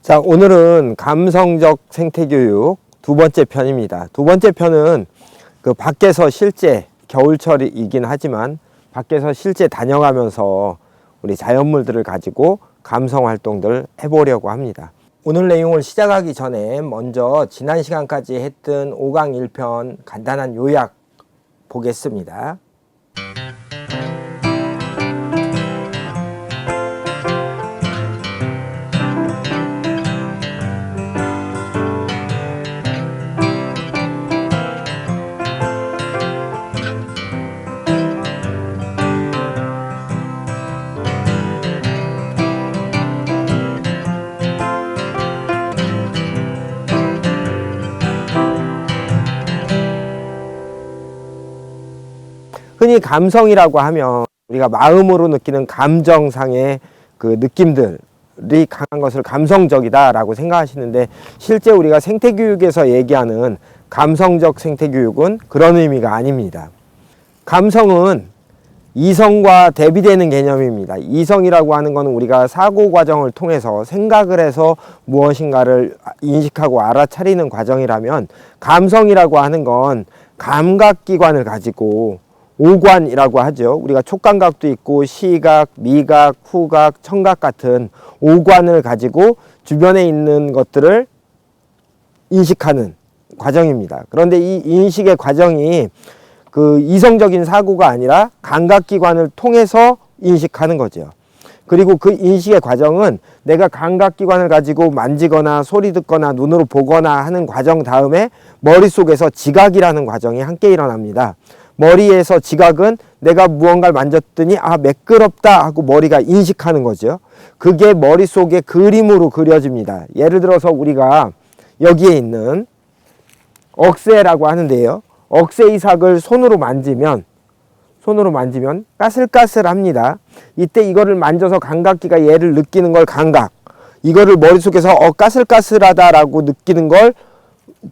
자, 오늘은 감성적 생태교육 두 번째 편입니다. 두 번째 편은 밖에서 실제 겨울철이긴 하지만 밖에서 실제 다녀가면서 우리 자연물들을 가지고 감성 활동들 해보려고 합니다. 오늘 내용을 시작하기 전에 먼저 지난 시간까지 했던 5강 1편 간단한 요약 보겠습니다. 흔히 감성이라고 하면 우리가 마음으로 느끼는 감정상의 그 느낌들이 강한 것을 감성적이다 라고 생각하시는데, 실제 우리가 생태교육에서 얘기하는 감성적 생태교육은 그런 의미가 아닙니다. 감성은 이성과 대비되는 개념입니다. 이성이라고 하는 것은 우리가 사고 과정을 통해서 생각을 해서 무엇인가를 인식하고 알아차리는 과정이라면, 감성이라고 하는 건 감각기관을 가지고 오관이라고 하죠. 우리가 촉감각도 있고 시각, 미각, 후각, 청각 같은 오관을 가지고 주변에 있는 것들을 인식하는 과정입니다. 그런데 이 인식의 과정이 그 이성적인 사고가 아니라 감각기관을 통해서 인식하는 거죠. 그리고 그 인식의 과정은 내가 감각기관을 가지고 만지거나 소리 듣거나 눈으로 보거나 하는 과정 다음에 머릿속에서 지각이라는 과정이 함께 일어납니다. 머리에서 지각은 내가 무언가를 만졌더니 매끄럽다 하고 머리가 인식하는 거죠. 그게 머릿속에 그림으로 그려집니다. 예를 들어서 우리가 여기에 있는 억새라고 하는데요. 억새 이삭을 손으로 만지면 까슬까슬합니다. 이때 이거를 만져서 감각기가 얘를 느끼는 걸 감각, 이거를 머릿속에서 까슬까슬하다라고 느끼는 걸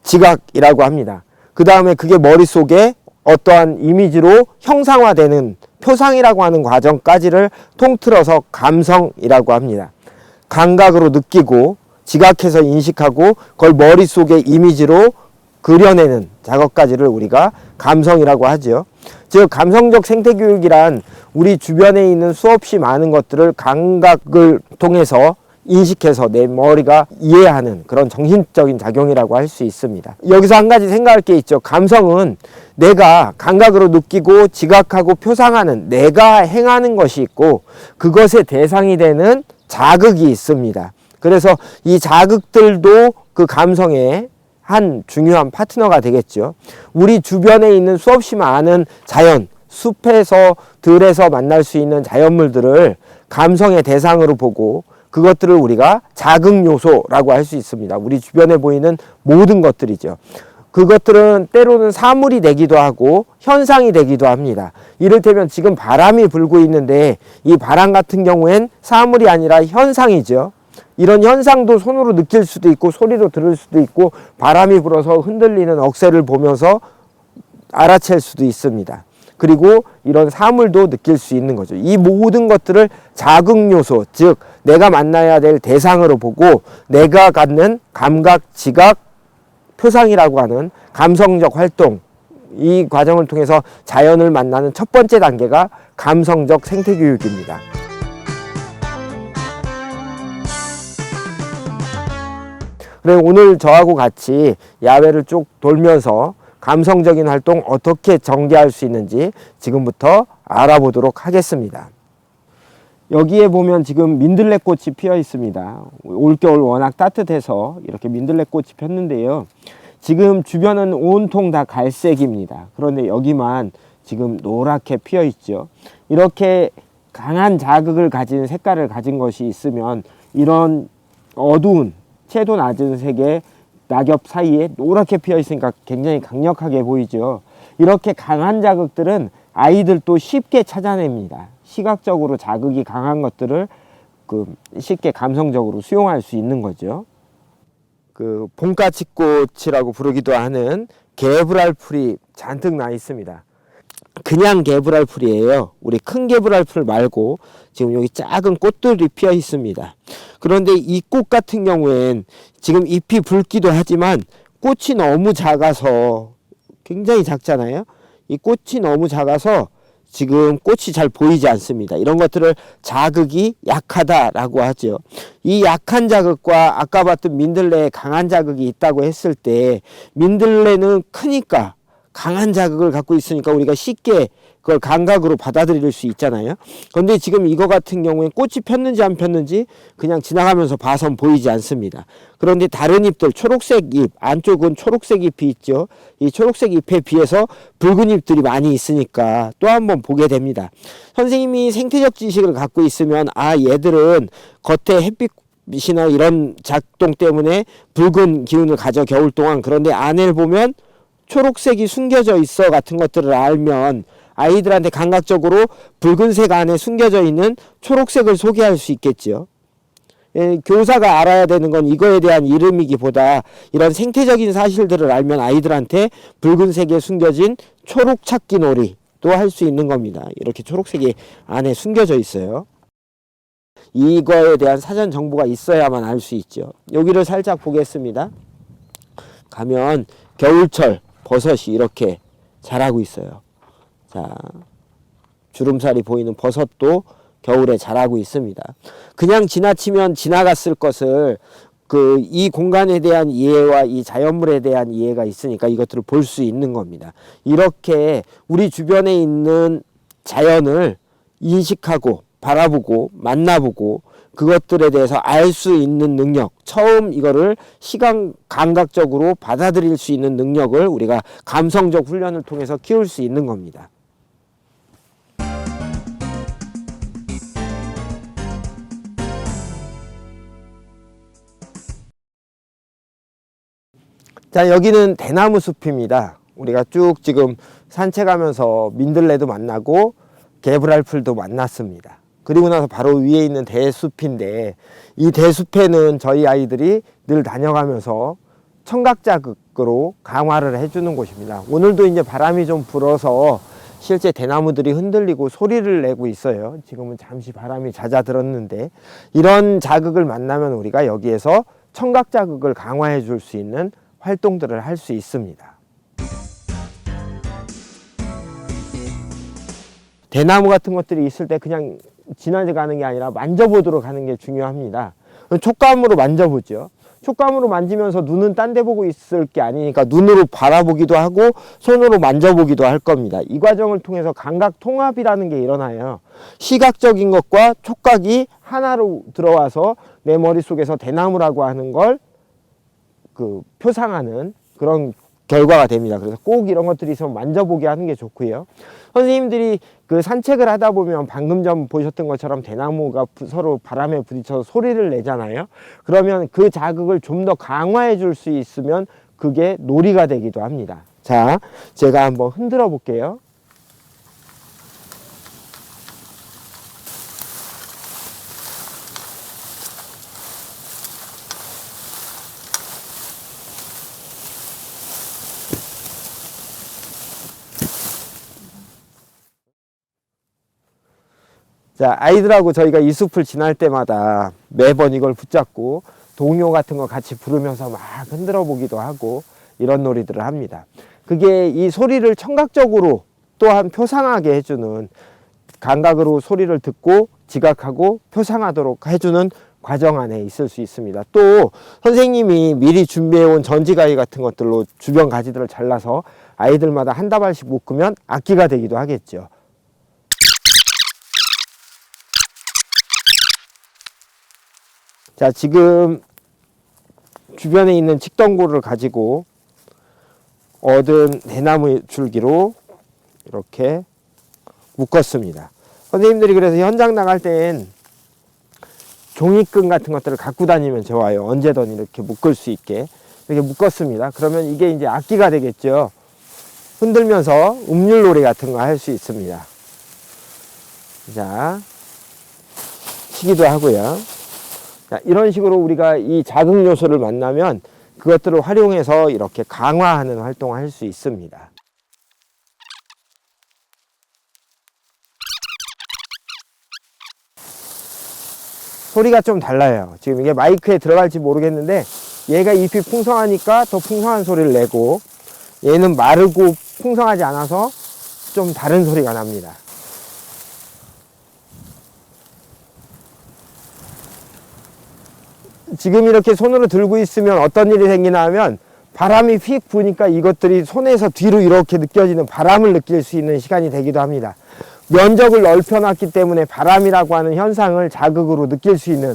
지각이라고 합니다. 그 다음에 그게 머릿속에 어떠한 이미지로 형상화되는 표상이라고 하는 과정까지를 통틀어서 감성이라고 합니다. 감각으로 느끼고 지각해서 인식하고 그걸 머릿속에 이미지로 그려내는 작업까지를 우리가 감성이라고 하죠. 즉 감성적 생태교육이란 우리 주변에 있는 수없이 많은 것들을 감각을 통해서 인식해서 내 머리가 이해하는 그런 정신적인 작용이라고 할 수 있습니다. 여기서 한 가지 생각할 게 있죠. 감성은 내가 감각으로 느끼고 지각하고 표상하는 내가 행하는 것이 있고, 그것의 대상이 되는 자극이 있습니다. 그래서 이 자극들도 그 감성의 한 중요한 파트너가 되겠죠. 우리 주변에 있는 수없이 많은 자연, 숲에서 들에서 만날 수 있는 자연물들을 감성의 대상으로 보고 그것들을 우리가 자극 요소라고 할 수 있습니다. 우리 주변에 보이는 모든 것들이죠. 그것들은 때로는 사물이 되기도 하고 현상이 되기도 합니다. 이를테면 지금 바람이 불고 있는데 이 바람 같은 경우엔 사물이 아니라 현상이죠. 이런 현상도 손으로 느낄 수도 있고 소리로 들을 수도 있고 바람이 불어서 흔들리는 억새를 보면서 알아챌 수도 있습니다. 그리고 이런 사물도 느낄 수 있는 거죠. 이 모든 것들을 자극 요소, 즉 내가 만나야 될 대상으로 보고 내가 갖는 감각, 지각, 표상이라고 하는 감성적 활동, 이 과정을 통해서 자연을 만나는 첫 번째 단계가 감성적 생태교육입니다. 그래, 오늘 저하고 같이 야외를 쭉 돌면서 감성적인 활동 어떻게 전개할 수 있는지 지금부터 알아보도록 하겠습니다. 여기에 보면 지금 민들레꽃이 피어 있습니다. 올겨울 워낙 따뜻해서 이렇게 민들레꽃이 폈는데요. 지금 주변은 온통 다 갈색입니다. 그런데 여기만 지금 노랗게 피어 있죠. 이렇게 강한 자극을 가진 색깔을 가진 것이 있으면 이런 어두운 채도 낮은 색의 낙엽 사이에 노랗게 피어 있으니까 굉장히 강력하게 보이죠. 이렇게 강한 자극들은 아이들도 쉽게 찾아냅니다. 시각적으로 자극이 강한 것들을 쉽게 감성적으로 수용할 수 있는 거죠. 봄가치꽃이라고 부르기도 하는 개불알 풀이 잔뜩 나 있습니다. 그냥 개불알풀이에요. 우리 큰 개불알풀 말고 지금 여기 작은 꽃들이 피어 있습니다. 그런데 이 꽃 같은 경우엔 지금 잎이 붉기도 하지만 꽃이 너무 작아서, 굉장히 작잖아요. 이 꽃이 너무 작아서 지금 꽃이 잘 보이지 않습니다. 이런 것들을 자극이 약하다라고 하죠. 이 약한 자극과 아까 봤던 민들레에 강한 자극이 있다고 했을 때, 민들레는 크니까 강한 자극을 갖고 있으니까 우리가 쉽게 그걸 감각으로 받아들일 수 있잖아요. 그런데 지금 이거 같은 경우에 꽃이 폈는지 안 폈는지 그냥 지나가면서 봐선 보이지 않습니다. 그런데 다른 잎들, 초록색 잎, 안쪽은 초록색 잎이 있죠. 이 초록색 잎에 비해서 붉은 잎들이 많이 있으니까 또 한번 보게 됩니다. 선생님이 생태적 지식을 갖고 있으면, 아, 얘들은 겉에 햇빛이나 이런 작동 때문에 붉은 기운을 가져 겨울 동안, 그런데 안을 보면 초록색이 숨겨져 있어 같은 것들을 알면 아이들한테 감각적으로 붉은색 안에 숨겨져 있는 초록색을 소개할 수 있겠죠. 예, 교사가 알아야 되는 건 이거에 대한 이름이기보다 이런 생태적인 사실들을 알면 아이들한테 붉은색에 숨겨진 초록 찾기 놀이도 할 수 있는 겁니다. 이렇게 초록색이 안에 숨겨져 있어요. 이거에 대한 사전 정보가 있어야만 알 수 있죠. 여기를 살짝 보겠습니다. 가면 겨울철 버섯이 이렇게 자라고 있어요. 자, 주름살이 보이는 버섯도 겨울에 자라고 있습니다. 그냥 지나치면 지나갔을 것을 이 공간에 대한 이해와 이 자연물에 대한 이해가 있으니까 이것들을 볼 수 있는 겁니다. 이렇게 우리 주변에 있는 자연을 인식하고 바라보고 만나보고 그것들에 대해서 알 수 있는 능력, 처음 이거를 시각 감각적으로 받아들일 수 있는 능력을 우리가 감성적 훈련을 통해서 키울 수 있는 겁니다. 자, 여기는 대나무 숲입니다. 우리가 쭉 지금 산책하면서 민들레도 만나고 개불알풀도 만났습니다. 그리고 나서 바로 위에 있는 대숲인데, 이 대숲에는 저희 아이들이 늘 다녀가면서 청각자극으로 강화를 해주는 곳입니다. 오늘도 이제 바람이 좀 불어서 실제 대나무들이 흔들리고 소리를 내고 있어요. 지금은 잠시 바람이 잦아들었는데, 이런 자극을 만나면 우리가 여기에서 청각자극을 강화해 줄 수 있는 활동들을 할 수 있습니다. 대나무 같은 것들이 있을 때 그냥 지나가는 게 아니라 만져보도록 하는 게 중요합니다. 촉감으로 만져보죠. 촉감으로 만지면서 눈은 딴 데 보고 있을 게 아니니까 눈으로 바라보기도 하고 손으로 만져보기도 할 겁니다. 이 과정을 통해서 감각 통합이라는 게 일어나요. 시각적인 것과 촉각이 하나로 들어와서 내 머릿속에서 대나무라고 하는 걸 표상하는 그런 결과가 됩니다. 그래서 꼭 이런 것들이 있으면 만져보게 하는 게 좋고요. 선생님들이 산책을 하다 보면 방금 전 보셨던 것처럼 대나무가 서로 바람에 부딪혀서 소리를 내잖아요. 그러면 그 자극을 좀 더 강화해 줄 수 있으면 그게 놀이가 되기도 합니다. 자, 제가 한번 흔들어 볼게요. 자, 아이들하고 저희가 이 숲을 지날 때마다 매번 이걸 붙잡고 동요 같은 거 같이 부르면서 막 흔들어 보기도 하고 이런 놀이들을 합니다. 그게 이 소리를 청각적으로 또한 표상하게 해주는, 감각으로 소리를 듣고 지각하고 표상하도록 해주는 과정 안에 있을 수 있습니다. 또 선생님이 미리 준비해온 전지가위 같은 것들로 주변 가지들을 잘라서 아이들마다 한 다발씩 묶으면 악기가 되기도 하겠죠. 자, 지금 주변에 있는 칡덩굴을 가지고 얻은 대나무 줄기로 이렇게 묶었습니다. 선생님들이 그래서 현장 나갈 땐 종이끈 같은 것들을 갖고 다니면 좋아요. 언제든 이렇게 묶을 수 있게 이렇게 묶었습니다. 그러면 이게 이제 악기가 되겠죠. 흔들면서 음률놀이 같은 거 할 수 있습니다. 자, 치기도 하고요. 자, 이런 식으로 우리가 이 자극 요소를 만나면 그것들을 활용해서 이렇게 강화하는 활동을 할 수 있습니다. 소리가 좀 달라요. 지금 이게 마이크에 들어갈지 모르겠는데 얘가 잎이 풍성하니까 더 풍성한 소리를 내고 얘는 마르고 풍성하지 않아서 좀 다른 소리가 납니다. 지금 이렇게 손으로 들고 있으면 어떤 일이 생기나 하면 바람이 휙 부니까 이것들이 손에서 뒤로 이렇게 느껴지는 바람을 느낄 수 있는 시간이 되기도 합니다. 면적을 넓혀놨기 때문에 바람이라고 하는 현상을 자극으로 느낄 수 있는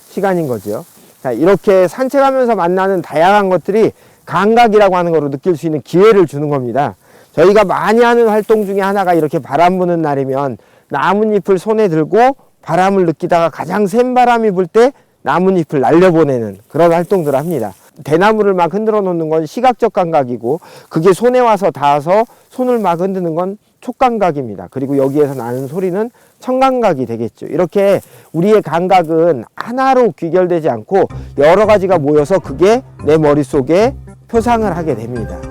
시간인 거죠. 자, 이렇게 산책하면서 만나는 다양한 것들이 감각이라고 하는 거로 느낄 수 있는 기회를 주는 겁니다. 저희가 많이 하는 활동 중에 하나가 이렇게 바람 부는 날이면 나뭇잎을 손에 들고 바람을 느끼다가 가장 센 바람이 불 때 나뭇잎을 날려보내는 그런 활동들을 합니다. 대나무를 막 흔들어 놓는 건 시각적 감각이고 그게 손에 와서 닿아서 손을 막 흔드는 건 촉감각입니다. 그리고 여기에서 나는 소리는 청감각이 되겠죠. 이렇게 우리의 감각은 하나로 귀결되지 않고 여러 가지가 모여서 그게 내 머릿속에 표상을 하게 됩니다.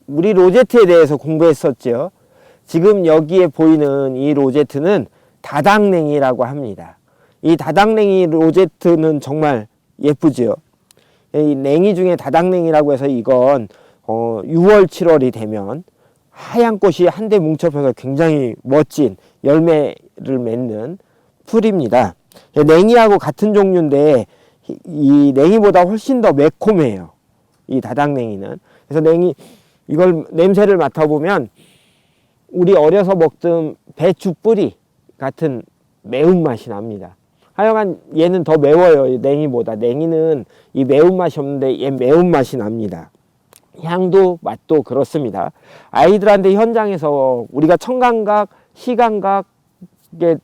우리 로제트에 대해서 공부했었죠. 지금 여기에 보이는 이 로제트는 다닥냉이라고 합니다. 이 다닥냉이 로제트는 정말 예쁘죠. 이 냉이 중에 다닥냉이라고 해서 이건 6월, 7월이 되면 하얀 꽃이 한데 뭉쳐펴서 굉장히 멋진 열매를 맺는 풀입니다. 냉이하고 같은 종류인데 이 냉이보다 훨씬 더 매콤해요. 이 다닥냉이는. 그래서 냉이 이걸 냄새를 맡아보면 우리 어려서 먹던 배추 뿌리 같은 매운맛이 납니다. 하여간 얘는 더 매워요. 냉이보다. 냉이는 이 매운맛이 없는데 얘 매운맛이 납니다. 향도 맛도 그렇습니다. 아이들한테 현장에서 우리가 청감각, 시감각,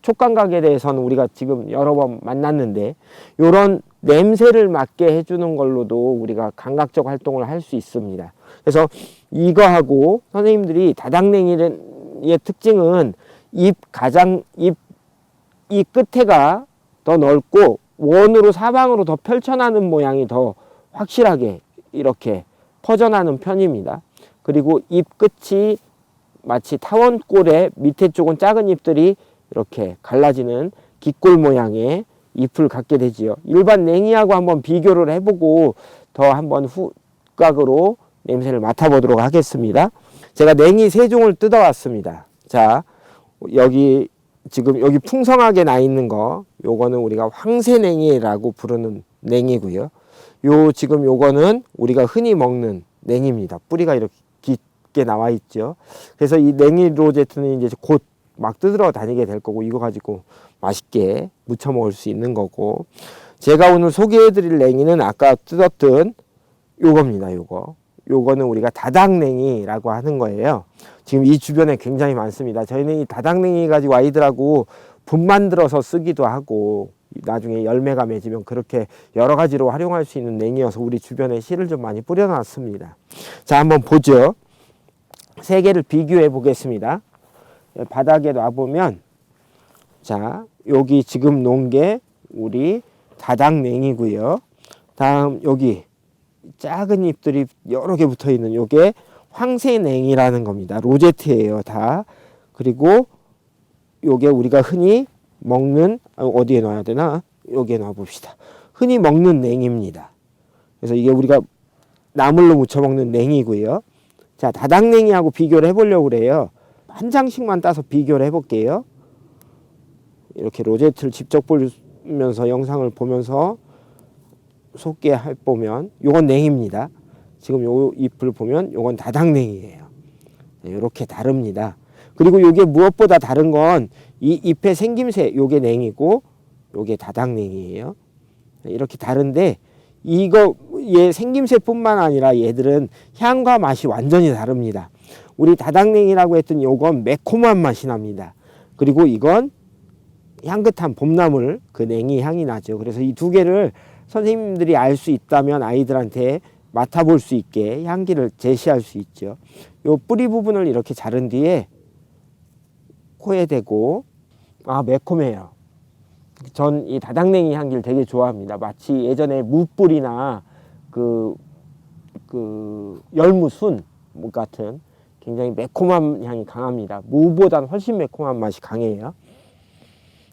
촉감각에 대해서는 우리가 지금 여러 번 만났는데 이런 냄새를 맡게 해주는 걸로도 우리가 감각적 활동을 할 수 있습니다. 그래서 이거하고 선생님들이 다닥냉이의 특징은 잎 끝에가 더 넓고 원으로 사방으로 더 펼쳐나는 모양이 더 확실하게 이렇게 퍼져나는 편입니다. 그리고 잎 끝이 마치 타원꼴의 밑에 쪽은 작은 잎들이 이렇게 갈라지는 깃골 모양의 잎을 갖게 되지요. 일반 냉이하고 한번 비교를 해보고 더 한번 후각으로 냄새를 맡아보도록 하겠습니다. 제가 냉이 3종을 뜯어왔습니다. 자, 여기 지금 여기 풍성하게 나 있는 거, 요거는 우리가 황새냉이라고 부르는 냉이고요. 지금 요거는 우리가 흔히 먹는 냉이입니다. 뿌리가 이렇게 깊게 나와 있죠. 그래서 이 냉이 로제트는 이제 곧 막 뜯으러 다니게 될 거고 이거 가지고 맛있게 무쳐 먹을 수 있는 거고, 제가 오늘 소개해 드릴 냉이는 아까 뜯었던 요겁니다. 요거는 우리가 다닥냉이라고 하는 거예요. 지금 이 주변에 굉장히 많습니다. 저희는 이 다닥냉이 가지고 아이들하고 분 만들어서 쓰기도 하고 나중에 열매가 맺으면 그렇게 여러 가지로 활용할 수 있는 냉이여서 우리 주변에 씨를 좀 많이 뿌려놨습니다. 자, 한번 보죠. 3개를 비교해 보겠습니다. 바닥에 놔보면, 자, 여기 지금 놓은 게 우리 다닥냉이고요. 다음 여기 작은 잎들이 여러 개 붙어 있는 요게 황새냉이라는 겁니다. 로제트예요, 다. 그리고 요게 우리가 흔히 먹는, 어디에 놔야 되나? 여기에 놔 봅시다. 흔히 먹는 냉입니다. 그래서 이게 우리가 나물로 무쳐 먹는 냉이고요. 자, 다닥냉이하고 비교를 해보려고 그래요. 한 장씩만 따서 비교를 해볼게요. 이렇게 로제트를 직접 보면서 영상을 보면서 소개해보면 요건 냉입니다. 지금 요 잎을 보면 요건 다닥냉이에요. 이렇게 다릅니다. 그리고 요게 무엇보다 다른 건 이 잎의 생김새, 요게 냉이고 요게 다닥냉이에요. 이렇게 다른데 얘 생김새뿐만 아니라 얘들은 향과 맛이 완전히 다릅니다. 우리 다닥냉이라고 했던 요건 매콤한 맛이 납니다. 그리고 이건 향긋한 봄나물 그 냉이 향이 나죠. 그래서 이 2개를 선생님들이 알 수 있다면 아이들한테 맡아볼 수 있게 향기를 제시할 수 있죠. 요 뿌리 부분을 이렇게 자른 뒤에 코에 대고, 매콤해요. 전 이 다닥냉이 향기를 되게 좋아합니다. 마치 예전에 무뿌리나 그 열무순 같은 굉장히 매콤한 향이 강합니다. 무보다는 훨씬 매콤한 맛이 강해요.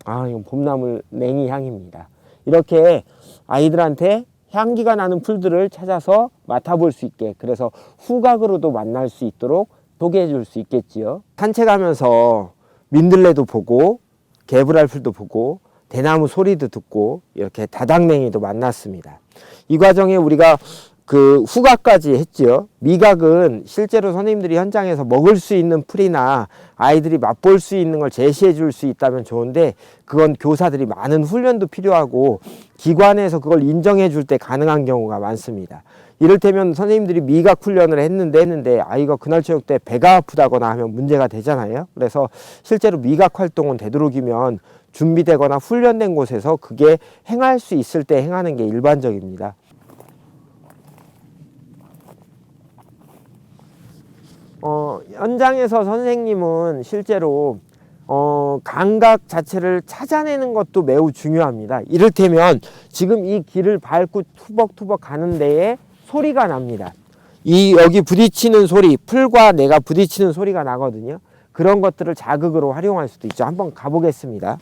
아, 이건 봄나물 냉이 향입니다. 이렇게 아이들한테 향기가 나는 풀들을 찾아서 맡아볼 수 있게, 그래서 후각으로도 만날 수 있도록 소개해 줄 수 있겠지요. 산책하면서 민들레도 보고 개불알풀도 보고 대나무 소리도 듣고 이렇게 다닥냉이도 만났습니다. 이 과정에 우리가 그 후각까지 했지요. 미각은 실제로 선생님들이 현장에서 먹을 수 있는 풀이나 아이들이 맛볼 수 있는 걸 제시해 줄 수 있다면 좋은데, 그건 교사들이 많은 훈련도 필요하고 기관에서 그걸 인정해 줄 때 가능한 경우가 많습니다. 이를테면 선생님들이 미각 훈련을 했는데 아이가 그날 저녁 때 배가 아프다거나 하면 문제가 되잖아요. 그래서 실제로 미각 활동은 되도록이면 준비되거나 훈련된 곳에서 그게 행할 수 있을 때 행하는 게 일반적입니다. 현장에서 선생님은 실제로 감각 자체를 찾아내는 것도 매우 중요합니다. 이를테면 지금 이 길을 밟고 투벅투벅 가는 데에 소리가 납니다. 여기 부딪히는 소리, 풀과 내가 부딪히는 소리가 나거든요. 그런 것들을 자극으로 활용할 수도 있죠. 한번 가보겠습니다.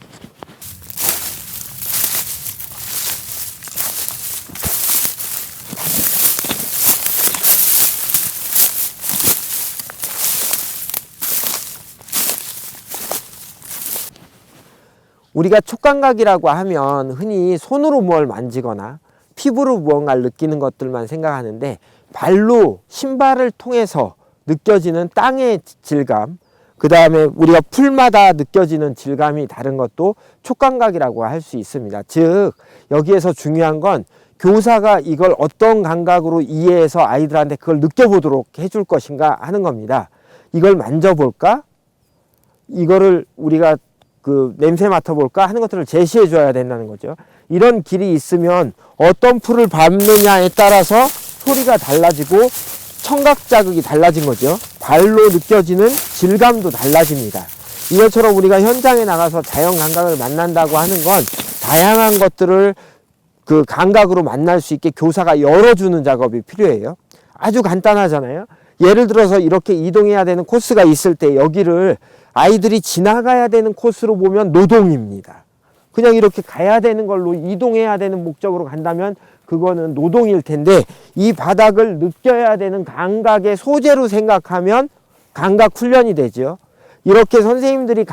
우리가 촉감각이라고 하면 흔히 손으로 뭘 만지거나 피부로 무언가를 느끼는 것들만 생각하는데, 발로 신발을 통해서 느껴지는 땅의 질감, 그 다음에 우리가 풀마다 느껴지는 질감이 다른 것도 촉감각이라고 할 수 있습니다. 즉 여기에서 중요한 건 교사가 이걸 어떤 감각으로 이해해서 아이들한테 그걸 느껴보도록 해줄 것인가 하는 겁니다. 이걸 만져볼까? 이거를 우리가 냄새 맡아볼까 하는 것들을 제시해 줘야 된다는 거죠. 이런 길이 있으면 어떤 풀을 밟느냐에 따라서 소리가 달라지고 청각 자극이 달라진 거죠. 발로 느껴지는 질감도 달라집니다. 이것처럼 우리가 현장에 나가서 자연 감각을 만난다고 하는 건 다양한 것들을 그 감각으로 만날 수 있게 교사가 열어주는 작업이 필요해요. 아주 간단하잖아요. 예를 들어서 이렇게 이동해야 되는 코스가 있을 때 여기를 아이들이 지나가야 되는 코스로 보면 노동입니다. 그냥 이렇게 가야 되는 걸로 이동해야 되는 목적으로 간다면 그거는 노동일 텐데, 이 바닥을 느껴야 되는 감각의 소재로 생각하면 감각 훈련이 되죠. 이렇게 선생님들이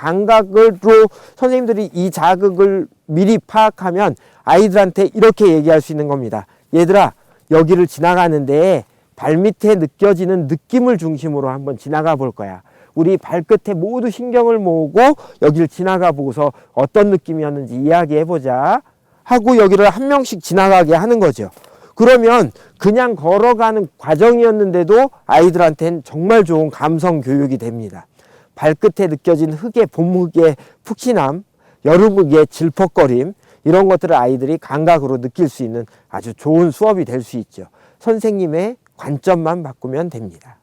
선생님들이 이 자극을 미리 파악하면 아이들한테 이렇게 얘기할 수 있는 겁니다. 얘들아, 여기를 지나가는데 발밑에 느껴지는 느낌을 중심으로 한번 지나가 볼 거야. 우리 발끝에 모두 신경을 모으고 여기를 지나가 보고서 어떤 느낌이었는지 이야기해보자 하고 여기를 한 명씩 지나가게 하는 거죠. 그러면 그냥 걸어가는 과정이었는데도 아이들한테는 정말 좋은 감성 교육이 됩니다. 발끝에 느껴진 흙의 봄흙의 푹신함, 여름흙의 질퍽거림, 이런 것들을 아이들이 감각으로 느낄 수 있는 아주 좋은 수업이 될 수 있죠. 선생님의 관점만 바꾸면 됩니다.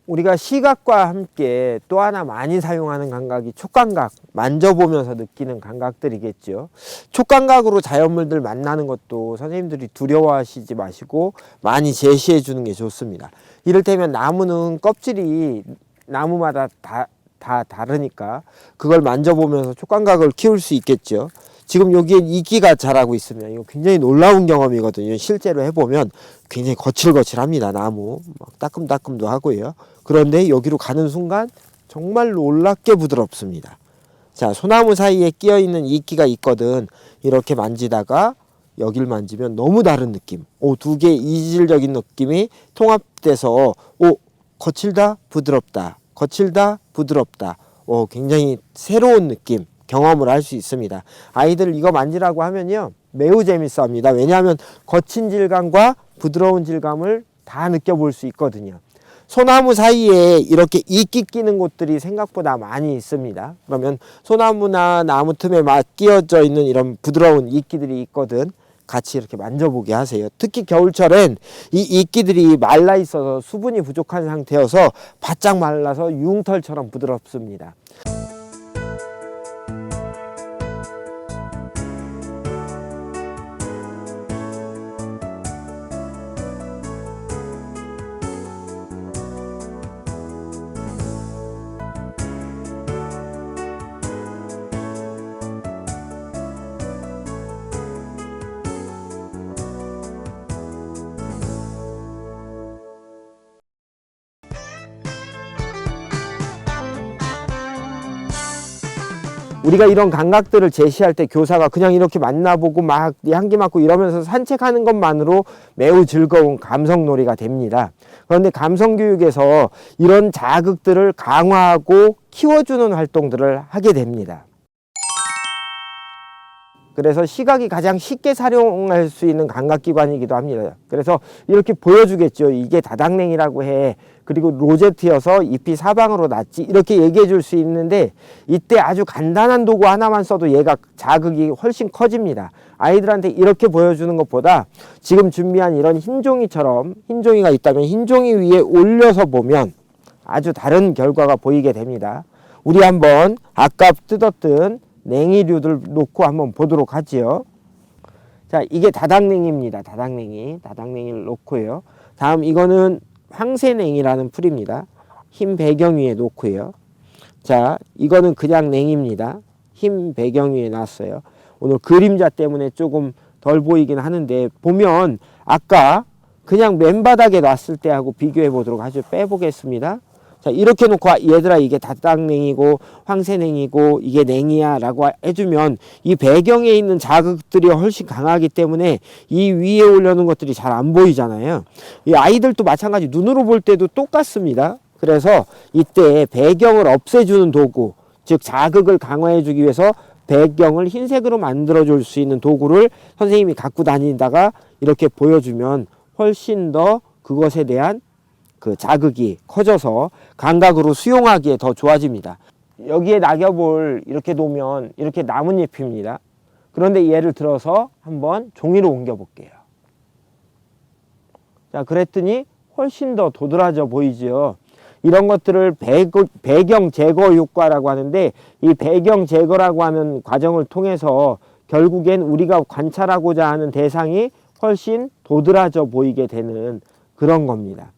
우리가 시각과 함께 또 하나 많이 사용하는 감각이 촉감각, 만져보면서 느끼는 감각들이겠죠. 촉감각으로 자연물들 만나는 것도 선생님들이 두려워하시지 마시고 많이 제시해 주는 게 좋습니다. 이를테면 나무는 껍질이 나무마다 다 다르니까 그걸 만져보면서 촉감각을 키울 수 있겠죠. 지금 여기에 이끼가 자라고 있으면 이거 굉장히 놀라운 경험이거든요. 실제로 해보면 굉장히 거칠거칠합니다. 나무 막 따끔따끔도 하고요. 그런데 여기로 가는 순간 정말 놀랍게 부드럽습니다. 자, 소나무 사이에 끼어있는 이끼가 있거든. 이렇게 만지다가 여길 만지면 너무 다른 느낌, 두 개의 이질적인 느낌이 통합돼서 거칠다 부드럽다, 거칠다 부드럽다, 굉장히 새로운 느낌 경험을 할 수 있습니다. 아이들 이거 만지라고 하면요 매우 재밌어 합니다. 왜냐하면 거친 질감과 부드러운 질감을 다 느껴볼 수 있거든요. 소나무 사이에 이렇게 이끼 끼는 곳들이 생각보다 많이 있습니다. 그러면 소나무나 나무 틈에 끼어져 있는 이런 부드러운 이끼들이 있거든. 같이 이렇게 만져보게 하세요. 특히 겨울철엔 이 이끼들이 말라 있어서 수분이 부족한 상태여서 바짝 말라서 융털처럼 부드럽습니다. 우리가 이런 감각들을 제시할 때 교사가 그냥 이렇게 만나보고 막 향기 맡고 이러면서 산책하는 것만으로 매우 즐거운 감성놀이가 됩니다. 그런데 감성교육에서 이런 자극들을 강화하고 키워주는 활동들을 하게 됩니다. 그래서 시각이 가장 쉽게 사용할 수 있는 감각기관이기도 합니다. 그래서 이렇게 보여주겠죠. 이게 다닥냉이라고 해. 그리고 로제트여서 잎이 사방으로 났지. 이렇게 얘기해 줄 수 있는데 이때 아주 간단한 도구 하나만 써도 얘가 자극이 훨씬 커집니다. 아이들한테 이렇게 보여주는 것보다 지금 준비한 이런 흰 종이처럼 흰 종이가 있다면 흰 종이 위에 올려서 보면 아주 다른 결과가 보이게 됩니다. 우리 한번 아까 뜯었던 냉이류들 놓고 한번 보도록 하지요. 자, 이게 다닥냉이입니다. 다닥냉이를 놓고요. 다음 이거는 황새냉이라는 풀입니다. 흰 배경 위에 놓고요. 자, 이거는 그냥 냉입니다. 흰 배경 위에 놨어요. 오늘 그림자 때문에 조금 덜 보이긴 하는데 보면 아까 그냥 맨바닥에 놨을 때하고 비교해 보도록 하죠. 빼보겠습니다. 자, 이렇게 놓고 얘들아 이게 다닥냉이고 황새냉이고 이게 냉이야 라고 해주면 이 배경에 있는 자극들이 훨씬 강하기 때문에 이 위에 올려놓은 것들이 잘 안 보이잖아요. 이 아이들도 마찬가지 눈으로 볼 때도 똑같습니다. 그래서 이때 배경을 없애주는 도구, 즉 자극을 강화해 주기 위해서 배경을 흰색으로 만들어 줄 수 있는 도구를 선생님이 갖고 다니다가 이렇게 보여주면 훨씬 더 그것에 대한 그 자극이 커져서 감각으로 수용하기에 더 좋아집니다. 여기에 낙엽을 이렇게 놓으면 이렇게 나뭇잎입니다. 그런데 예를 들어서 한번 종이로 옮겨 볼게요. 자, 그랬더니 훨씬 더 도드라져 보이죠. 이런 것들을 배경 제거 효과라고 하는데 이 배경 제거라고 하는 과정을 통해서 결국엔 우리가 관찰하고자 하는 대상이 훨씬 도드라져 보이게 되는 그런 겁니다.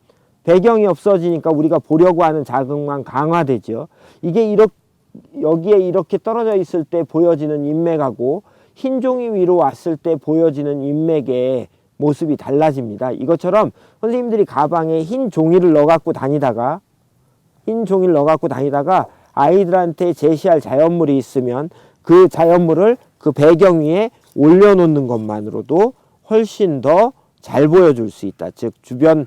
배경이 없어지니까 우리가 보려고 하는 자극만 강화되죠. 이게 여기에 이렇게 떨어져 있을 때 보여지는 인맥하고 흰 종이 위로 왔을 때 보여지는 인맥의 모습이 달라집니다. 이것처럼 선생님들이 가방에 흰 종이를 넣어 갖고 다니다가 아이들한테 제시할 자연물이 있으면 그 자연물을 그 배경 위에 올려놓는 것만으로도 훨씬 더 잘 보여줄 수 있다. 즉 주변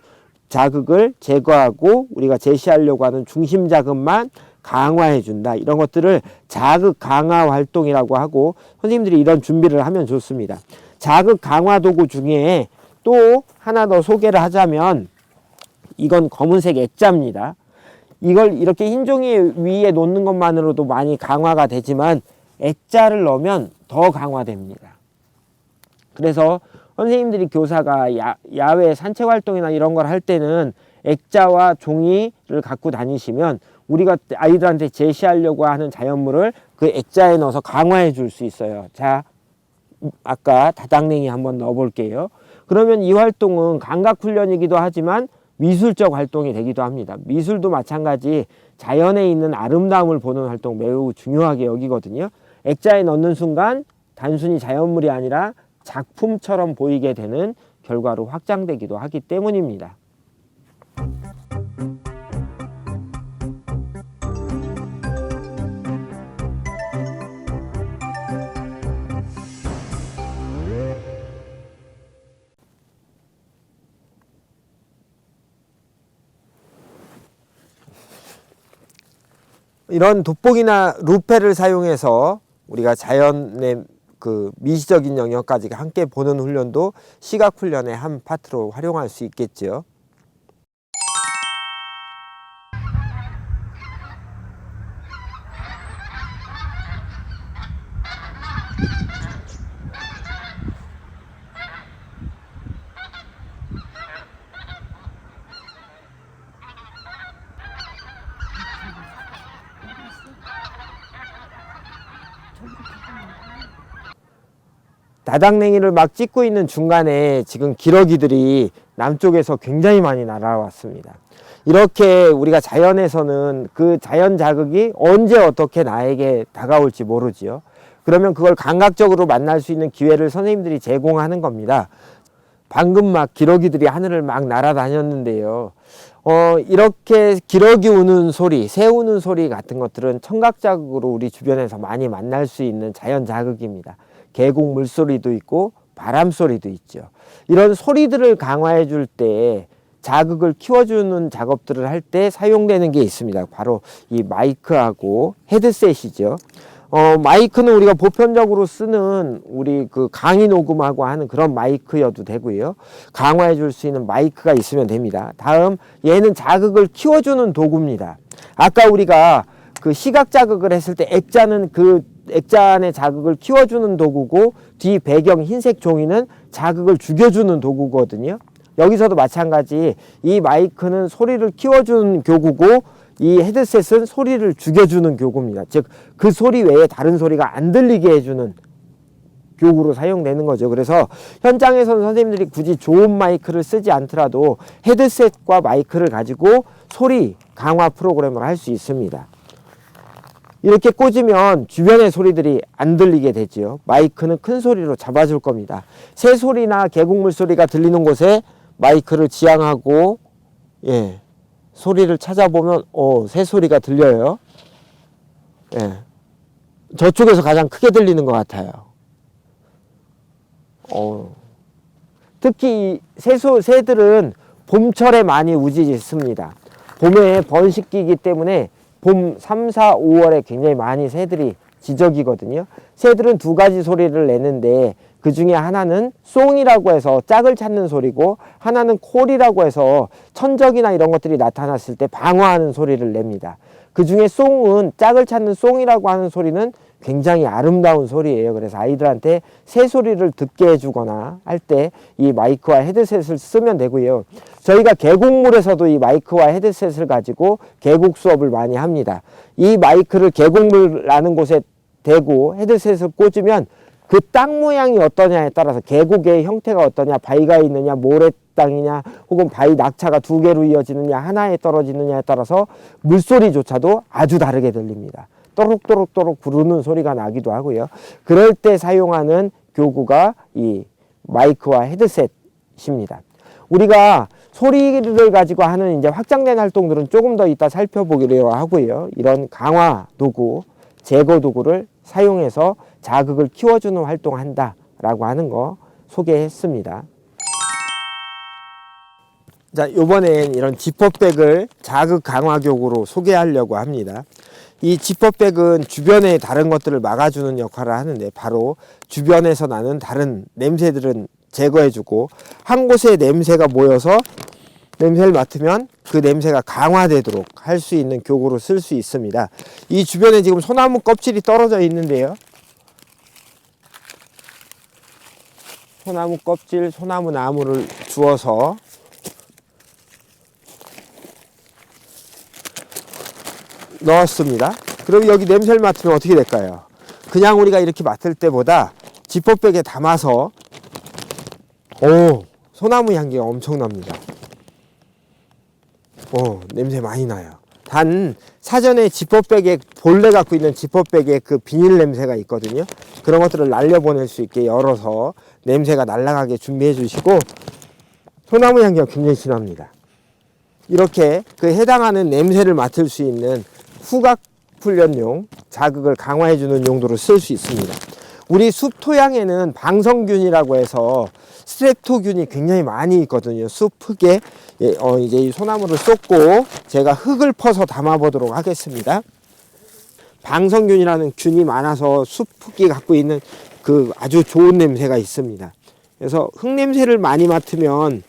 자극을 제거하고 우리가 제시하려고 하는 중심 자극만 강화해 준다. 이런 것들을 자극 강화 활동이라고 하고 선생님들이 이런 준비를 하면 좋습니다. 자극 강화 도구 중에 또 하나 더 소개를 하자면 이건 검은색 액자입니다. 이걸 이렇게 흰 종이 위에 놓는 것만으로도 많이 강화가 되지만 액자를 넣으면 더 강화됩니다. 그래서 선생님들이 교사가 야외 산책 활동이나 이런 걸 할 때는 액자와 종이를 갖고 다니시면 우리가 아이들한테 제시하려고 하는 자연물을 그 액자에 넣어서 강화해 줄 수 있어요. 자, 아까 다닥냉이 한번 넣어 볼게요. 그러면 이 활동은 감각 훈련이기도 하지만 미술적 활동이 되기도 합니다. 미술도 마찬가지 자연에 있는 아름다움을 보는 활동 매우 중요하게 여기거든요. 액자에 넣는 순간 단순히 자연물이 아니라 작품처럼 보이게 되는 결과로 확장되기도 하기 때문입니다. 이런 돋보기나 루페를 사용해서 우리가 자연의 그 미시적인 영역까지 함께 보는 훈련도 시각 훈련의 한 파트로 활용할 수 있겠죠. 다닥냉이를 막 찍고 있는 중간에 지금 기러기들이 남쪽에서 굉장히 많이 날아왔습니다. 이렇게 우리가 자연에서는 그 자연 자극이 언제 어떻게 나에게 다가올지 모르지요. 그러면 그걸 감각적으로 만날 수 있는 기회를 선생님들이 제공하는 겁니다. 방금 막 기러기들이 하늘을 막 날아다녔는데요. 이렇게 기러기 우는 소리, 새 우는 소리 같은 것들은 청각 자극으로 우리 주변에서 많이 만날 수 있는 자연 자극입니다. 계곡 물소리도 있고 바람 소리도 있죠. 이런 소리들을 강화해 줄 때 자극을 키워주는 작업들을 할 때 사용되는 게 있습니다. 바로 이 마이크하고 헤드셋이죠. 마이크는 우리가 보편적으로 쓰는 우리 그 강의 녹음하고 하는 그런 마이크여도 되고요. 강화해 줄 수 있는 마이크가 있으면 됩니다. 다음, 얘는 자극을 키워주는 도구입니다. 아까 우리가 그 시각 자극을 했을 때 액자는 그 액자 안의 자극을 키워주는 도구고, 뒤 배경 흰색 종이는 자극을 죽여주는 도구거든요. 여기서도 마찬가지, 이 마이크는 소리를 키워주는 교구고, 이 헤드셋은 소리를 죽여주는 교구입니다. 즉, 그 소리 외에 다른 소리가 안 들리게 해주는 교구로 사용되는 거죠. 그래서 현장에서는 선생님들이 굳이 좋은 마이크를 쓰지 않더라도 헤드셋과 마이크를 가지고 소리 강화 프로그램을 할 수 있습니다. 이렇게 꽂으면 주변의 소리들이 안 들리게 되죠. 마이크는 큰 소리로 잡아줄 겁니다. 새 소리나 계곡물 소리가 들리는 곳에 마이크를 지향하고, 예, 소리를 찾아보면 새 소리가 들려요. 예, 저쪽에서 가장 크게 들리는 것 같아요. 특히 새들은 봄철에 많이 우짖습니다. 봄에 번식기이기 때문에 봄 3, 4, 5월에 굉장히 많이 새들이 지저귀거든요. 새들은 두 가지 소리를 내는데, 그 중에 하나는 송이라고 해서 짝을 찾는 소리고, 하나는 콜이라고 해서 천적이나 이런 것들이 나타났을 때 방어하는 소리를 냅니다. 그 중에 송은, 짝을 찾는 송이라고 하는 소리는 굉장히 아름다운 소리예요. 그래서 아이들한테 새 소리를 듣게 해주거나 할 때 이 마이크와 헤드셋을 쓰면 되고요. 저희가 계곡물에서도 이 마이크와 헤드셋을 가지고 계곡 수업을 많이 합니다. 이 마이크를 계곡물 나는 곳에 대고 헤드셋을 꽂으면 그 땅 모양이 어떠냐에 따라서, 계곡의 형태가 어떠냐, 바위가 있느냐, 모래땅이냐, 혹은 바위 낙차가 두 개로 이어지느냐, 하나에 떨어지느냐에 따라서 물소리조차도 아주 다르게 들립니다. 또록또록또록 부르는 소리가 나기도 하고요. 그럴 때 사용하는 교구가 이 마이크와 헤드셋입니다. 우리가 소리를 가지고 하는 이제 확장된 활동들은 조금 더 이따 살펴보기로 하고요. 이런 강화 도구, 제거 도구를 사용해서 자극을 키워주는 활동을 한다라고 하는 거 소개했습니다. 자, 이번엔 이런 지퍼백을 자극 강화 교구로 소개하려고 합니다. 이 지퍼백은 주변의 다른 것들을 막아주는 역할을 하는데, 바로 주변에서 나는 다른 냄새들은 제거해주고, 한 곳에 냄새가 모여서 냄새를 맡으면 그 냄새가 강화되도록 할 수 있는 교구로 쓸 수 있습니다. 이 주변에 지금 소나무 껍질이 떨어져 있는데요. 소나무 껍질, 소나무 나무를 주워서 넣었습니다. 그럼 여기 냄새를 맡으면 어떻게 될까요? 그냥 우리가 이렇게 맡을 때보다 지퍼백에 담아서 소나무 향기가 엄청납니다. 냄새 많이 나요. 단 사전에 지퍼백에 본래 갖고 있는 지퍼백에 그 비닐 냄새가 있거든요. 그런 것들을 날려보낼 수 있게 열어서 냄새가 날아가게 준비해 주시고, 소나무 향기가 굉장히 진합니다. 이렇게 그 해당하는 냄새를 맡을 수 있는 후각 훈련용, 자극을 강화해 주는 용도로 쓸 수 있습니다. 우리 숲 토양에는 방성균이라고 해서 스트랩토균이 굉장히 많이 있거든요. 숲 흙에 이제 이 소나무를 쏟고 제가 흙을 퍼서 담아 보도록 하겠습니다. 방성균이라는 균이 많아서 숲 흙이 갖고 있는 그 아주 좋은 냄새가 있습니다. 그래서 흙 냄새를 많이 맡으면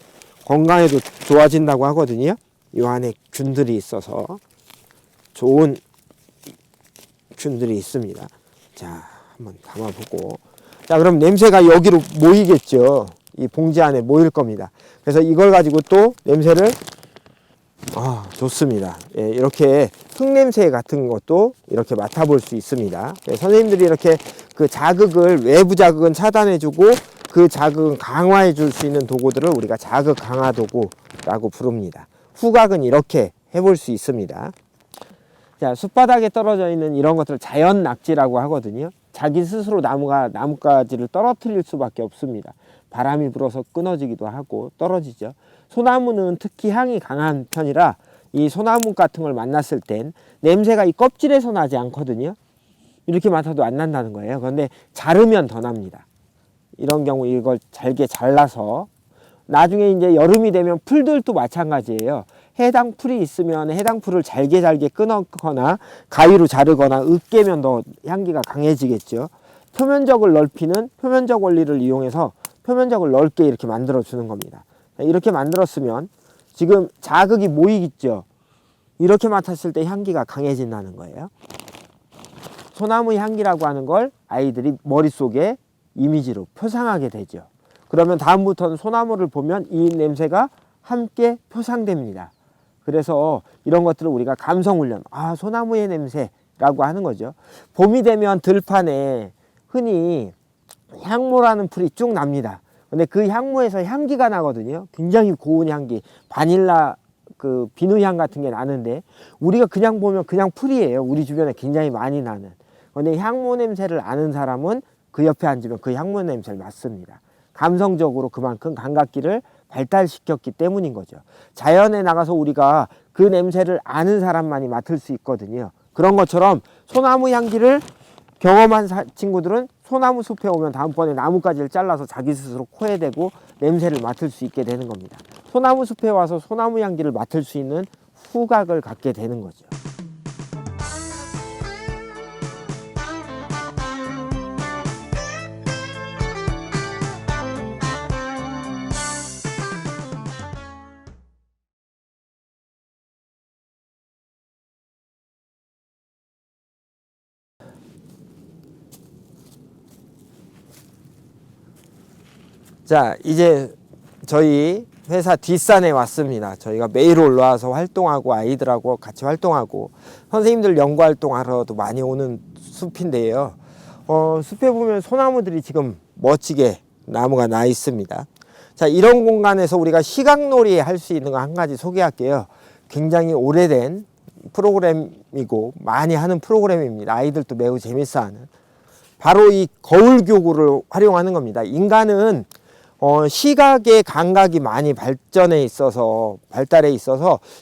건강에도 좋아진다고 하거든요. 이 안에 균들이 있어서 좋은 균들이 있습니다. 자, 한번 담아보고, 자, 그럼 냄새가 여기로 모이겠죠. 이 봉지 안에 모일 겁니다. 그래서 이걸 가지고 또 냄새를 좋습니다. 예, 이렇게 흙냄새 같은 것도 이렇게 맡아볼 수 있습니다. 예, 선생님들이 이렇게 그 자극을, 외부 자극은 차단해주고 그 자극은 강화해줄 수 있는 도구들을 우리가 자극 강화 도구라고 부릅니다. 후각은 이렇게 해볼 수 있습니다. 자, 숲바닥에 떨어져 있는 이런 것들을 자연 낙지라고 하거든요. 자기 스스로 나무가지를 떨어뜨릴 수밖에 없습니다. 바람이 불어서 끊어지기도 하고 떨어지죠. 소나무는 특히 향이 강한 편이라 이 소나무 같은 걸 만났을 땐 냄새가 이 껍질에서 나지 않거든요. 이렇게 맡아도 안 난다는 거예요. 그런데 자르면 더 납니다. 이런 경우 이걸 잘게 잘라서 나중에 이제 여름이 되면 풀들도 마찬가지예요. 해당 풀이 있으면 해당 풀을 잘게 끊거나 가위로 자르거나 으깨면 더 향기가 강해지겠죠. 표면적을 넓히는 표면적 원리를 이용해서 표면적을 넓게 이렇게 만들어 주는 겁니다. 이렇게 만들었으면 지금 자극이 모이겠죠. 이렇게 맡았을 때 향기가 강해진다는 거예요. 소나무 향기라고 하는 걸 아이들이 머릿속에 이미지로 표상하게 되죠. 그러면 다음부터는 소나무를 보면 이 냄새가 함께 표상됩니다. 그래서 이런 것들을 우리가 감성훈련, 소나무의 냄새라고 하는 거죠. 봄이 되면 들판에 흔히 향모라는 풀이 쭉 납니다. 근데 그 향모에서 향기가 나거든요. 굉장히 고운 향기, 바닐라 그 비누향 같은 게 나는데 우리가 그냥 보면 그냥 풀이에요. 우리 주변에 굉장히 많이 나는. 근데 향모 냄새를 아는 사람은 그 옆에 앉으면 그 향모 냄새를 맡습니다. 감성적으로 그만큼 감각기를 발달시켰기 때문인 거죠. 자연에 나가서 우리가 그 냄새를 아는 사람만이 맡을 수 있거든요. 그런 것처럼 소나무 향기를 경험한 친구들은 소나무 숲에 오면 다음번에 나뭇가지를 잘라서 자기 스스로 코에 대고 냄새를 맡을 수 있게 되는 겁니다. 소나무 숲에 와서 소나무 향기를 맡을 수 있는 후각을 갖게 되는 거죠. 자, 이제 저희 회사 뒷산에 왔습니다. 저희가 매일 올라와서 활동하고 아이들하고 같이 활동하고 선생님들 연구 활동하러도 많이 오는 숲인데요. 숲에 보면 소나무들이 지금 멋지게 나무가 나 있습니다. 자, 이런 공간에서 우리가 시각놀이 할 수 있는 거 한 가지 소개할게요. 굉장히 오래된 프로그램이고 많이 하는 프로그램입니다. 아이들도 매우 재밌어하는. 바로 이 거울교구를 활용하는 겁니다. 인간은 시각의 감각이 많이 발달해 있어서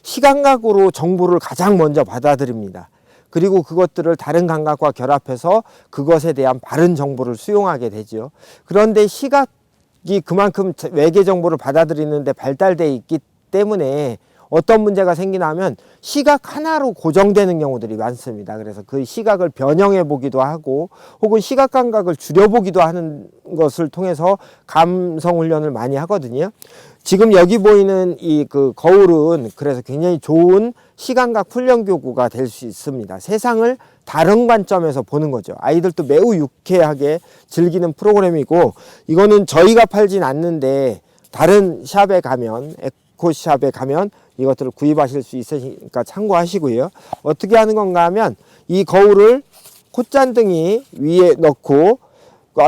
시각각으로 정보를 가장 먼저 받아들입니다. 그리고 그것들을 다른 감각과 결합해서 그것에 대한 바른 정보를 수용하게 되죠. 그런데 시각이 그만큼 외계 정보를 받아들이는데 발달되어 있기 때문에 어떤 문제가 생기나 하면 시각 하나로 고정되는 경우들이 많습니다. 그래서 그 시각을 변형해 보기도 하고 혹은 시각 감각을 줄여보기도 하는 것을 통해서 감성 훈련을 많이 하거든요. 지금 여기 보이는 이 그 거울은 그래서 굉장히 좋은 시각각 훈련 교구가 될 수 있습니다. 세상을 다른 관점에서 보는 거죠. 아이들도 매우 유쾌하게 즐기는 프로그램이고 이거는 저희가 팔진 않는데 다른 샵에 가면 에코샵에 가면 이것들을 구입하실 수 있으니까 참고하시고요. 어떻게 하는 건가 하면 이 거울을 콧잔등이 위에 넣고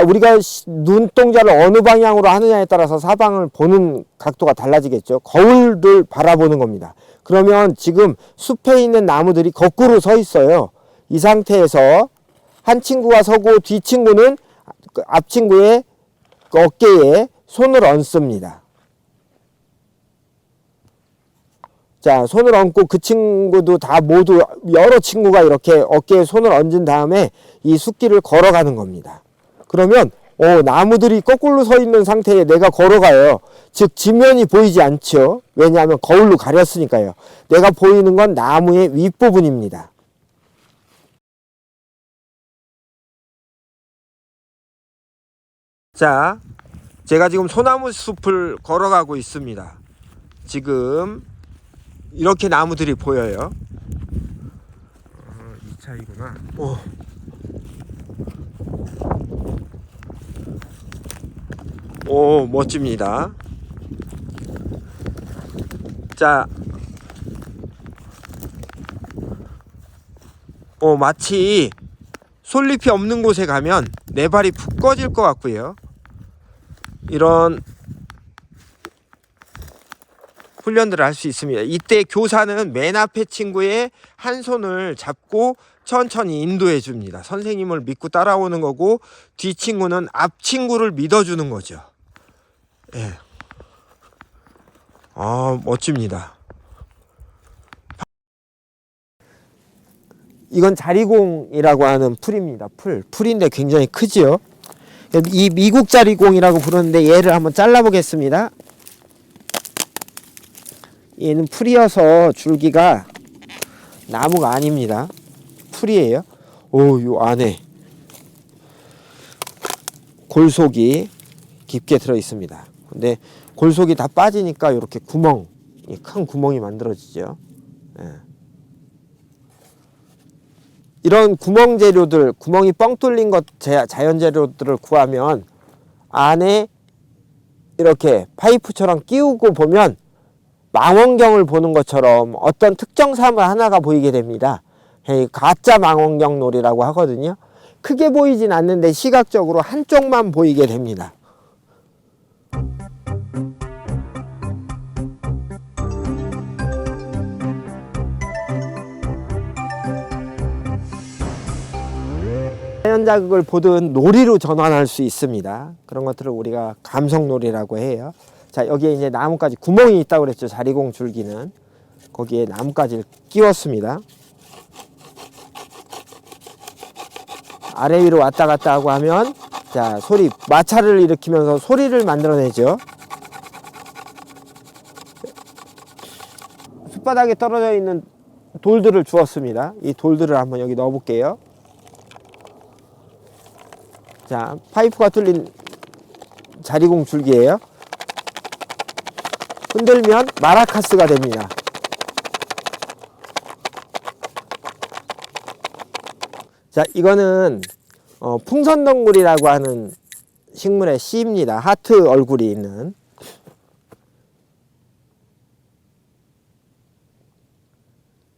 우리가 눈동자를 어느 방향으로 하느냐에 따라서 사방을 보는 각도가 달라지겠죠. 거울을 바라보는 겁니다. 그러면 지금 숲에 있는 나무들이 거꾸로 서 있어요. 이 상태에서 한 친구가 서고 뒤 친구는 앞 친구의 어깨에 손을 얹습니다. 자, 손을 얹고 그 친구도 다 모두 여러 친구가 이렇게 어깨에 손을 얹은 다음에 이 숲길을 걸어가는 겁니다. 그러면 나무들이 거꾸로 서 있는 상태에 내가 걸어가요. 즉 지면이 보이지 않죠. 왜냐하면 거울로 가렸으니까요. 내가 보이는 건 나무의 윗부분입니다. 자, 제가 지금 소나무 숲을 걸어가고 있습니다. 지금 이렇게 나무들이 보여요. 이 차이구나. 오, 멋집니다. 자, 마치 솔잎이 없는 곳에 가면 내 발이 푹 꺼질 것 같고요. 이런 훈련들을 할 수 있습니다. 이때 교사는 맨 앞에 친구의 한 손을 잡고 천천히 인도해 줍니다. 선생님을 믿고 따라오는 거고 뒤 친구는 앞 친구를 믿어주는 거죠. 예. 아, 멋집니다. 이건 자리공이라고 하는 풀입니다. 풀인데 굉장히 크지요. 이 미국 자리공이라고 부르는데 얘를 한번 잘라 보겠습니다. 얘는 풀이어서 줄기가 나무가 아닙니다. 풀이에요. 오, 요 안에 골속이 깊게 들어 있습니다. 근데 골속이 다 빠지니까 이렇게 큰 구멍이 만들어지죠. 예. 이런 구멍 재료들, 구멍이 뻥 뚫린 것, 자연 재료들을 구하면 안에 이렇게 파이프처럼 끼우고 보면 망원경을 보는 것처럼 어떤 특정 사물 하나가 보이게 됩니다. 가짜 망원경 놀이라고 하거든요. 크게 보이진 않는데 시각적으로 한쪽만 보이게 됩니다. 자연 자극을 보든 놀이로 전환할 수 있습니다. 그런 것들을 우리가 감성놀이라고 해요. 자, 여기에 이제 나뭇가지 구멍이 있다고 그랬죠. 자리공 줄기는. 거기에 나뭇가지를 끼웠습니다. 아래 위로 왔다 갔다 하고 하면 자, 소리, 마찰을 일으키면서 소리를 만들어내죠. 숲바닥에 떨어져 있는 돌들을 주었습니다. 이 돌들을 한번 여기 넣어 볼게요. 자, 파이프가 뚫린 자리공 줄기예요. 흔들면 마라카스가 됩니다. 자, 이거는 풍선덩굴이라고 하는 식물의 씨입니다. 하트 얼굴이 있는.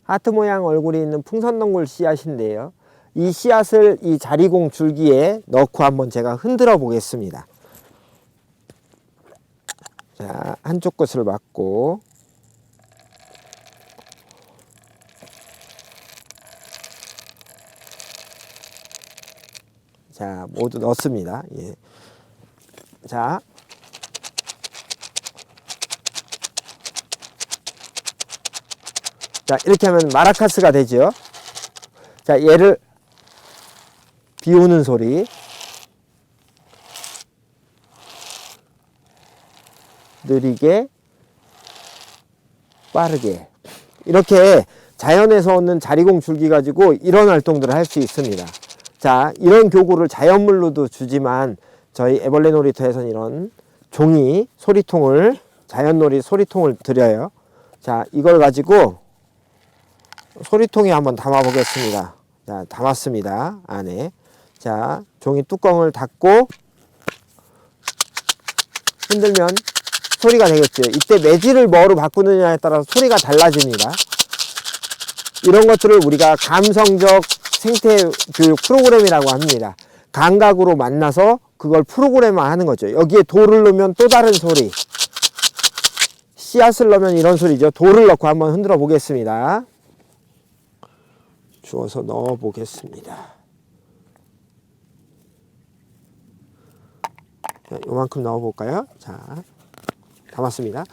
하트 모양 얼굴이 있는 풍선덩굴 씨앗인데요. 이 씨앗을 이 자리공 줄기에 넣고 한번 제가 흔들어 보겠습니다. 자, 한쪽 것을 맞고 자, 모두 넣습니다. 예. 자, 이렇게 하면 마라카스가 되죠. 자, 얘를 비 오는 소리, 느리게, 빠르게, 이렇게 자연에서 얻는 자리공 줄기 가지고 이런 활동들을 할 수 있습니다. 자, 이런 교구를 자연물로도 주지만 저희 애벌레 놀이터에서는 이런 종이 소리통을, 자연놀이 소리통을 드려요. 자, 이걸 가지고 소리통에 한번 담아 보겠습니다. 자, 담았습니다. 안에. 자, 종이 뚜껑을 닫고 흔들면 소리가 되겠죠. 이때 매질을 뭐로 바꾸느냐에 따라서 소리가 달라집니다. 이런 것들을 우리가 감성적 생태교육 프로그램이라고 합니다. 감각으로 만나서 그걸 프로그램화하는 거죠. 여기에 돌을 넣으면 또 다른 소리, 씨앗을 넣으면 이런 소리죠. 돌을 넣고 한번 흔들어 보겠습니다. 주워서 넣어 보겠습니다. 요만큼 넣어 볼까요? 자, 담았습니다.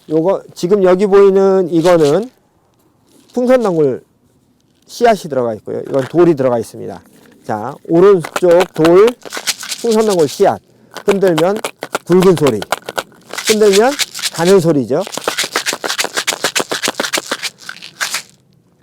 요거 지금 여기 보이는 이거는 풍선덩굴 씨앗이 들어가 있고요. 이건 돌이 들어가 있습니다. 자, 오른쪽 돌 풍선덩굴 씨앗. 흔들면 굵은 소리, 흔들면 가는 소리죠.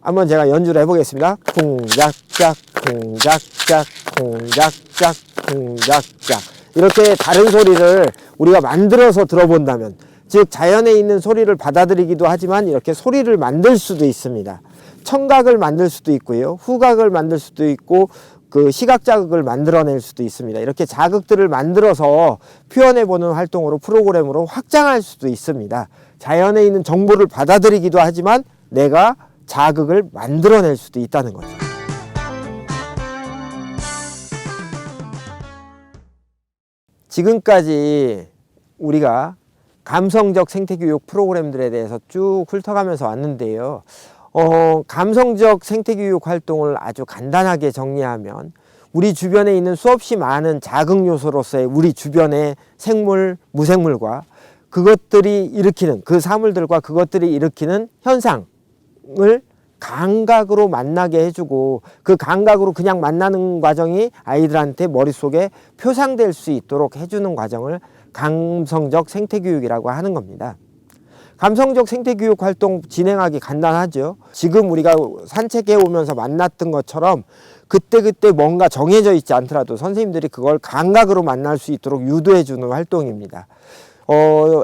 한번 제가 연주를 해보겠습니다. 쿵작작 쿵작작 쿵작작 쿵작작. 이렇게 다른 소리를 우리가 만들어서 들어본다면, 즉 자연에 있는 소리를 받아들이기도 하지만 이렇게 소리를 만들 수도 있습니다. 청각을 만들 수도 있고요, 후각을 만들 수도 있고, 그 시각 자극을 만들어낼 수도 있습니다. 이렇게 자극들을 만들어서 표현해보는 활동으로, 프로그램으로 확장할 수도 있습니다. 자연에 있는 정보를 받아들이기도 하지만 내가 자극을 만들어낼 수도 있다는 거죠. 지금까지 우리가 감성적 생태교육 프로그램들에 대해서 쭉 훑어가면서 왔는데요. 감성적 생태교육 활동을 아주 간단하게 정리하면, 우리 주변에 있는 수없이 많은 자극 요소로서의 우리 주변의 생물, 무생물과 그것들이 일으키는 그 사물들과 그것들이 일으키는 현상을 감각으로 만나게 해주고 그 감각으로 그냥 만나는 과정이 아이들한테 머릿속에 표상될 수 있도록 해주는 과정을 감성적 생태교육이라고 하는 겁니다. 감성적 생태교육 활동 진행하기 간단하죠. 지금 우리가 산책해 오면서 만났던 것처럼 그때그때 뭔가 정해져 있지 않더라도 선생님들이 그걸 감각으로 만날 수 있도록 유도해 주는 활동입니다.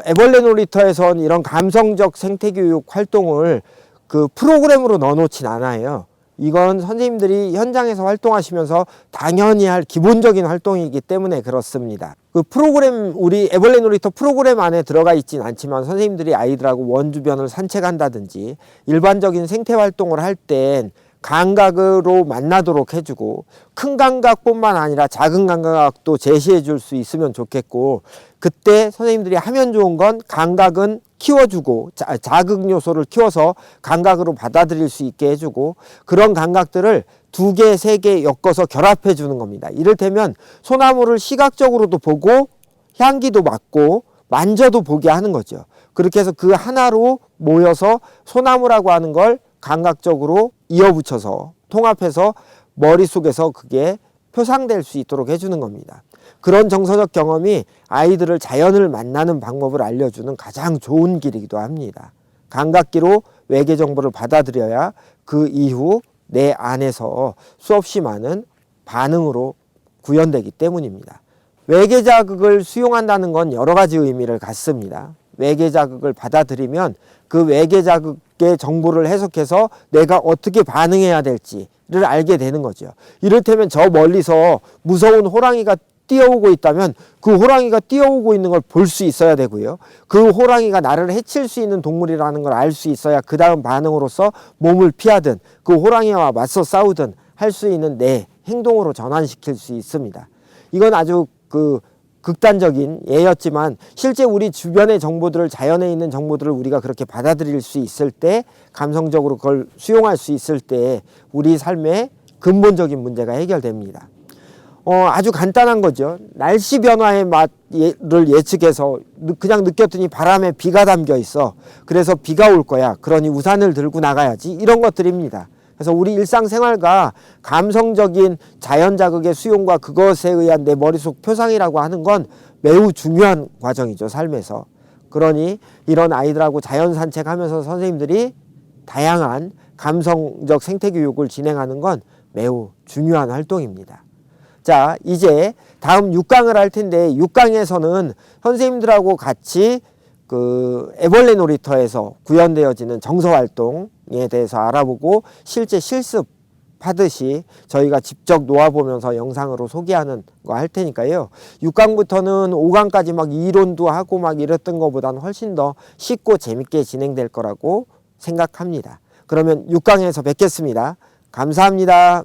애벌레 놀이터에선 이런 감성적 생태교육 활동을 그 프로그램으로 넣어놓진 않아요. 이건 선생님들이 현장에서 활동하시면서 당연히 할 기본적인 활동이기 때문에 그렇습니다. 그 프로그램, 우리 애벌레 놀이터 프로그램 안에 들어가 있진 않지만 선생님들이 아이들하고 원주변을 산책한다든지 일반적인 생태 활동을 할 땐 감각으로 만나도록 해주고 큰 감각뿐만 아니라 작은 감각도 제시해 줄 수 있으면 좋겠고, 그때 선생님들이 하면 좋은 건 감각은 키워주고 자극 요소를 키워서 감각으로 받아들일 수 있게 해주고 그런 감각들을 2개, 3개 엮어서 결합해 주는 겁니다. 이를테면 소나무를 시각적으로도 보고 향기도 맡고 만져도 보게 하는 거죠. 그렇게 해서 그 하나로 모여서 소나무라고 하는 걸 감각적으로 이어붙여서 통합해서 머릿속에서 그게 표상될 수 있도록 해주는 겁니다. 그런 정서적 경험이 아이들을 자연을 만나는 방법을 알려주는 가장 좋은 길이기도 합니다. 감각기로 외계 정보를 받아들여야 그 이후 내 안에서 수없이 많은 반응으로 구현되기 때문입니다. 외계 자극을 수용한다는 건 여러 가지 의미를 갖습니다. 외계 자극을 받아들이면 그 외계 자극의 정보를 해석해서 내가 어떻게 반응해야 될지를 알게 되는 거죠. 이를테면 저 멀리서 무서운 호랑이가 뛰어오고 있다면 그 호랑이가 뛰어오고 있는 걸 볼 수 있어야 되고요. 그 호랑이가 나를 해칠 수 있는 동물이라는 걸 알 수 있어야 그 다음 반응으로서 몸을 피하든 그 호랑이와 맞서 싸우든 할 수 있는 내 행동으로 전환시킬 수 있습니다. 이건 아주 극단적인 예였지만 실제 우리 주변의 정보들을, 자연에 있는 정보들을 우리가 그렇게 받아들일 수 있을 때, 감성적으로 그걸 수용할 수 있을 때 우리 삶의 근본적인 문제가 해결됩니다. 아주 간단한 거죠. 날씨 변화의 맛을 예측해서 그냥 느꼈더니 바람에 비가 담겨 있어. 그래서 비가 올 거야. 그러니 우산을 들고 나가야지. 이런 것들입니다. 그래서 우리 일상생활과 감성적인 자연 자극의 수용과 그것에 의한 내 머릿속 표상이라고 하는 건 매우 중요한 과정이죠, 삶에서. 그러니 이런 아이들하고 자연 산책하면서 선생님들이 다양한 감성적 생태교육을 진행하는 건 매우 중요한 활동입니다. 자, 이제 다음 6강을 할 텐데 6강에서는 선생님들하고 같이 그 애벌레 놀이터에서 구현되어지는 정서활동에 대해서 알아보고 실제 실습하듯이 저희가 직접 놓아보면서 영상으로 소개하는 거 할 테니까요. 6강부터는 5강까지 막 이론도 하고 막 이랬던 것보다는 훨씬 더 쉽고 재밌게 진행될 거라고 생각합니다. 그러면 6강에서 뵙겠습니다. 감사합니다.